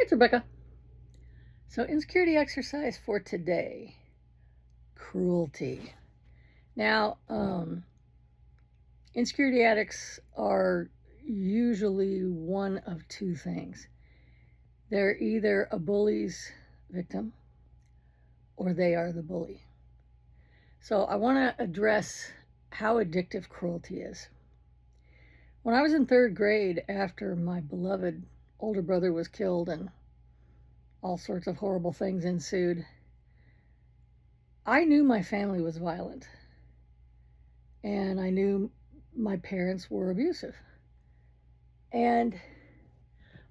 It's Rebecca. So, insecurity exercise for today, cruelty. Now, insecurity addicts are usually one of two things. They're either a bully's victim or they are the bully. So, I want to address how addictive cruelty is. When I was in third grade, after my beloved older brother was killed and all sorts of horrible things ensued, I knew my family was violent, and I knew my parents were abusive. And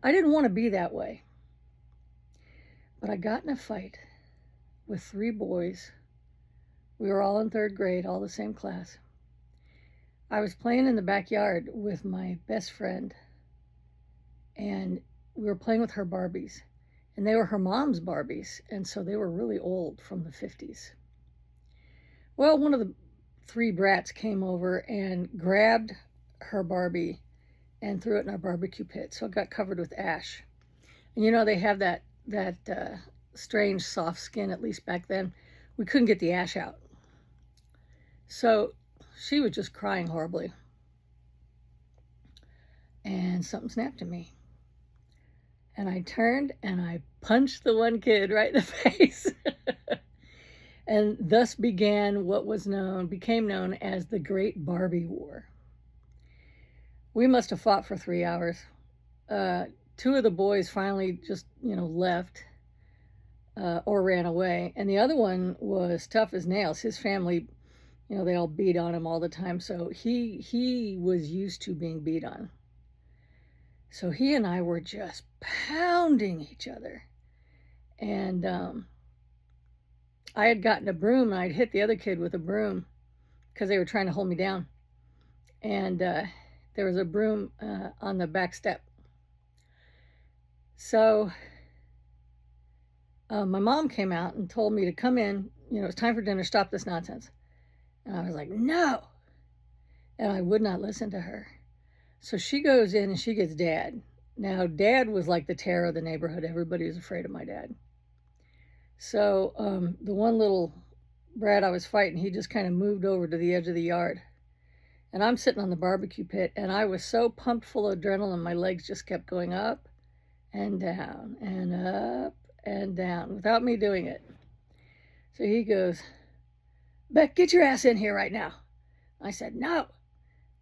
I didn't want to be that way. But I got in a fight with three boys. We were all in third grade, all the same class. I was playing in the backyard with my best friend, and we were playing with her Barbies. And they were her mom's Barbies, and so they were really old, from the 50s. Well, one of the three brats came over and grabbed her Barbie and threw it in our barbecue pit, so it got covered with ash. And you know, they have that strange soft skin, at least back then. We couldn't get the ash out. So she was just crying horribly. And something snapped at me. And I turned and I punched the one kid right in the face. And thus began what became known as the Great Barbie War. We must have fought for 3 hours. Two of the boys finally just, left or ran away. And the other one was tough as nails. His family, they all beat on him all the time. So he was used to being beat on. So he and I were just pounding each other. And I had gotten a broom, and I'd hit the other kid with a broom because they were trying to hold me down. And there was a broom on the back step. So my mom came out and told me to come in. It's time for dinner. Stop this nonsense. And I was like, no. And I would not listen to her. So she goes in and she gets Dad. Now, Dad was like the terror of the neighborhood. Everybody was afraid of my dad. So the one little brat I was fighting, he just kind of moved over to the edge of the yard. And I'm sitting on the barbecue pit, and I was so pumped full of adrenaline, my legs just kept going up and down and up and down without me doing it. So he goes, Beck, get your ass in here right now. I said, no.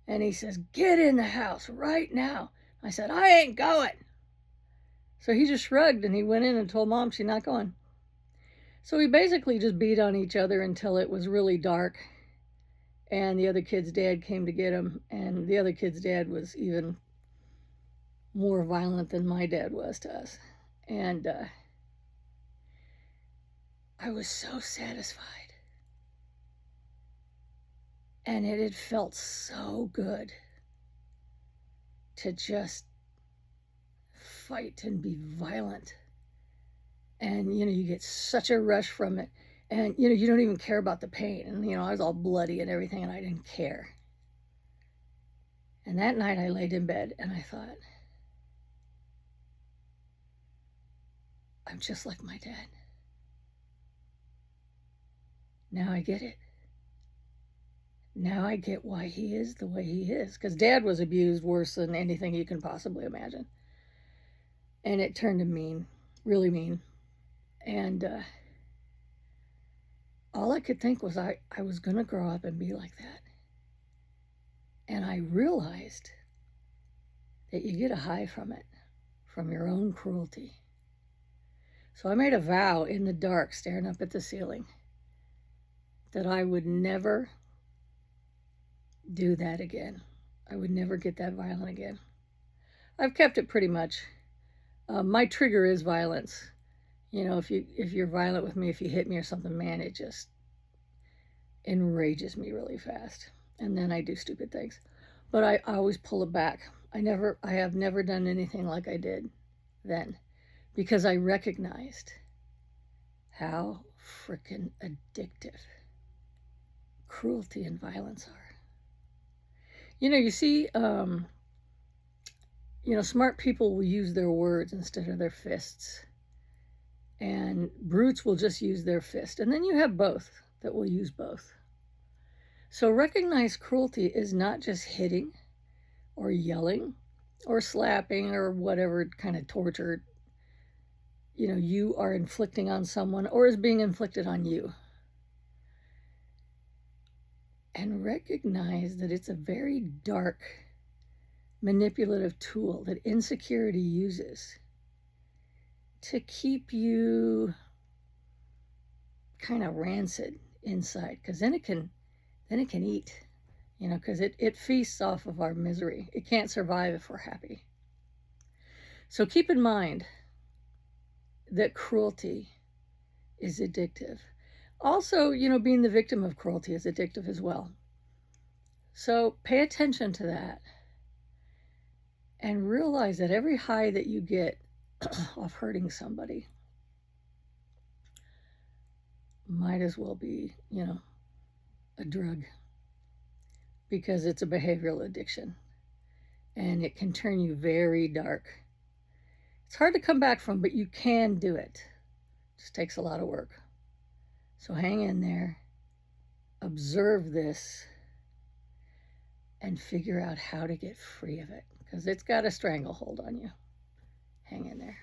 And he says, get in the house right now. I said, I ain't going. So he just shrugged, and he went in and told Mom she's not going. So we basically just beat on each other until it was really dark, and the other kid's dad came to get him, and the other kid's dad was even more violent than my dad was to us. And I was so satisfied. And it had felt so good to just fight and be violent. And, you get such a rush from it. And, you don't even care about the pain. And, I was all bloody and everything, and I didn't care. And that night I laid in bed, and I thought, I'm just like my dad. Now I get it. Now I get why he is the way he is. Because Dad was abused worse than anything you can possibly imagine. And it turned him mean, really mean. And all I could think was I was going to grow up and be like that. And I realized that you get a high from it, from your own cruelty. So I made a vow in the dark, staring up at the ceiling, that I would never do that again. I would never get that violent again. I've kept it pretty much. My trigger is violence. If you're violent with me, if you hit me or something, man, it just enrages me really fast. And then I do stupid things. But I always pull it back. I have never done anything like I did then, because I recognized how freaking addictive cruelty and violence are. You see, Smart people will use their words instead of their fists. And brutes will just use their fist. And then you have both that will use both. So recognize cruelty is not just hitting or yelling or slapping or whatever kind of torture you are inflicting on someone or is being inflicted on you. And recognize that it's a very dark, manipulative tool that insecurity uses to keep you kind of rancid inside, because then it can eat, because it feasts off of our misery. It can't survive if we're happy. So keep in mind that cruelty is addictive. Also, being the victim of cruelty is addictive as well. So pay attention to that and realize that every high that you get off hurting somebody might as well be, a drug, because it's a behavioral addiction and it can turn you very dark. It's hard to come back from, but you can do it. It just takes a lot of work. So hang in there, observe this, and figure out how to get free of it, because it's got a stranglehold on you. Hang in there.